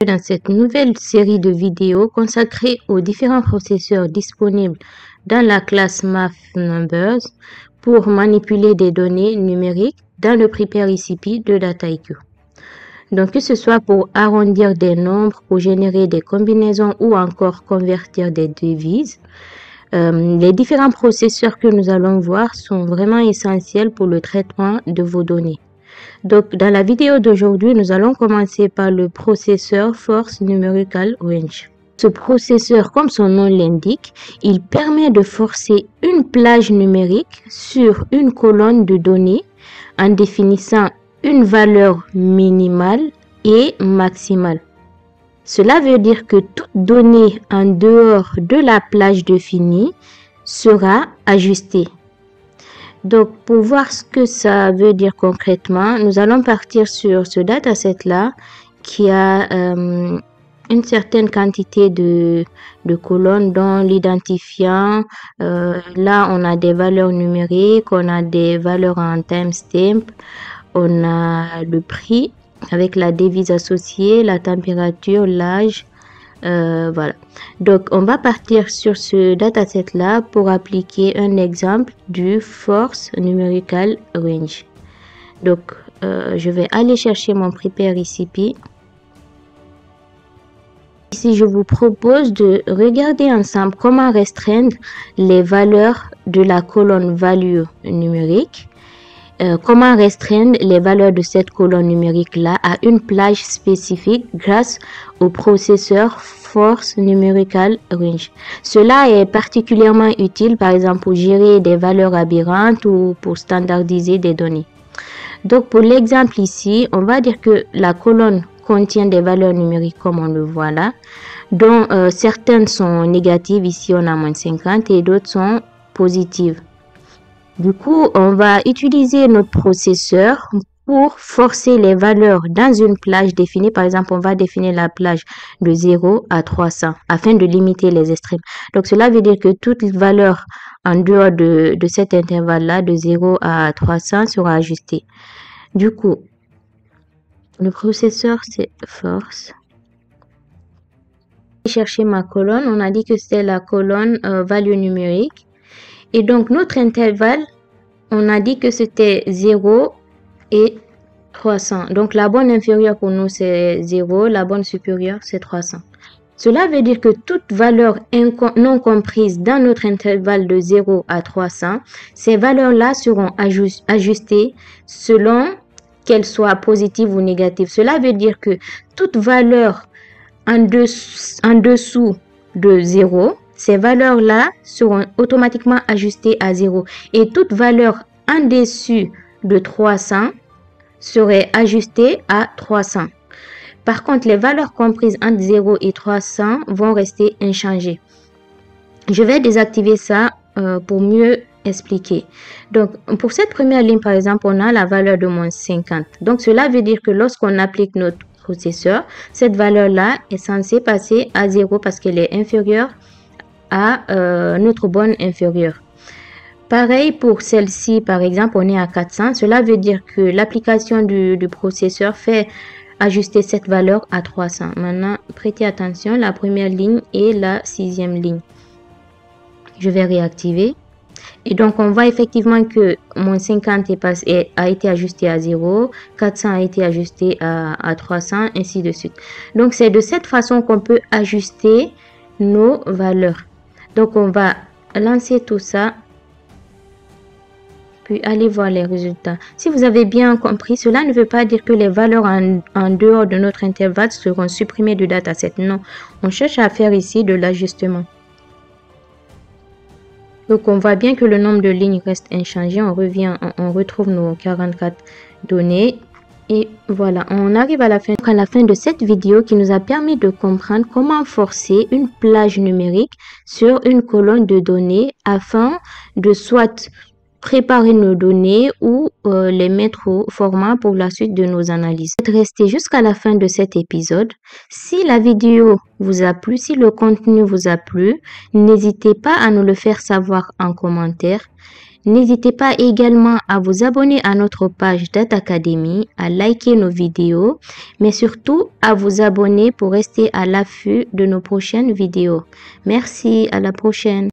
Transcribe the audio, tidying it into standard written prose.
Dans cette nouvelle série de vidéos consacrée aux différents processeurs disponibles dans la classe Math Numbers pour manipuler des données numériques dans le Prepare ICP de Dataiku. Donc, que ce soit pour arrondir des nombres, pour générer des combinaisons ou encore convertir des devises, les différents processeurs que nous allons voir sont vraiment essentiels pour le traitement de vos données. Donc, dans la vidéo d'aujourd'hui, nous allons commencer par le processeur Force Numerical Range. Ce processeur, comme son nom l'indique, il permet de forcer une plage numérique sur une colonne de données en définissant une valeur minimale et maximale. Cela veut dire que toute donnée en dehors de la plage définie sera ajustée. Donc, pour voir ce que ça veut dire concrètement, nous allons partir sur ce dataset-là qui a une certaine quantité de colonnes dont l'identifiant. Là, on a des valeurs numériques, on a des valeurs en timestamp, on a le prix avec la devise associée, la température, l'âge. Voilà. Donc, on va partir sur ce dataset-là pour appliquer un exemple du Force Numerical Range. Donc, je vais aller chercher mon Prepare ICP. Ici, je vous propose de regarder ensemble comment restreindre les valeurs de la colonne value numérique. Comment restreindre les valeurs de cette colonne numérique-là à une plage spécifique grâce au processeur Force Numerical Range. Cela est particulièrement utile, par exemple, pour gérer des valeurs aberrantes ou pour standardiser des données. Donc, pour l'exemple ici, on va dire que la colonne contient des valeurs numériques comme on le voit là, dont certaines sont négatives, ici on a moins 50, et d'autres sont positives. Du coup, on va utiliser notre processeur pour forcer les valeurs dans une plage définie. Par exemple, on va définir la plage de 0 à 300 afin de limiter les extrêmes. Donc, cela veut dire que toute valeur en dehors de cet intervalle-là, de 0 à 300, sera ajustée. Du coup, le processeur, c'est force. Chercher ma colonne, on a dit que c'était la colonne value numérique. Et donc, notre intervalle, on a dit que c'était 0 et 300. Donc, la borne inférieure pour nous, c'est 0. La borne supérieure, c'est 300. Cela veut dire que toute valeur non comprise dans notre intervalle de 0 à 300, ces valeurs-là seront ajustées selon qu'elles soient positives ou négatives. Cela veut dire que toute valeur en dessous de 0, ces valeurs-là seront automatiquement ajustées à 0. Et toute valeur en dessus de 300 serait ajustée à 300. Par contre, les valeurs comprises entre 0 et 300 vont rester inchangées. Je vais désactiver ça pour mieux expliquer. Donc, pour cette première ligne, par exemple, on a la valeur de moins 50. Donc, cela veut dire que lorsqu'on applique notre processeur, cette valeur-là est censée passer à 0 parce qu'elle est inférieure à notre borne inférieure. Pareil pour celle-ci, par exemple, on est à 400. Cela veut dire que l'application du processeur fait ajuster cette valeur à 300. Maintenant, prêtez attention, la première ligne et la sixième ligne. Je vais réactiver. Et donc, on voit effectivement que moins 50 a été ajusté à 0, 400 a été ajusté à 300, ainsi de suite. Donc, c'est de cette façon qu'on peut ajuster nos valeurs. Donc, on va lancer tout ça, puis aller voir les résultats. Si vous avez bien compris, cela ne veut pas dire que les valeurs en dehors de notre intervalle seront supprimées du dataset. Non, on cherche à faire ici de l'ajustement. Donc, on voit bien que le nombre de lignes reste inchangé. On retrouve nos 44 données. Et voilà, on arrive à la fin de cette vidéo qui nous a permis de comprendre comment forcer une plage numérique sur une colonne de données afin de soit préparer nos données ou les mettre au format pour la suite de nos analyses. Restez jusqu'à la fin de cet épisode. Si la vidéo vous a plu, si le contenu vous a plu, n'hésitez pas à nous le faire savoir en commentaire. N'hésitez pas également à vous abonner à notre page Data Academy, à liker nos vidéos, mais surtout à vous abonner pour rester à l'affût de nos prochaines vidéos. Merci, à la prochaine.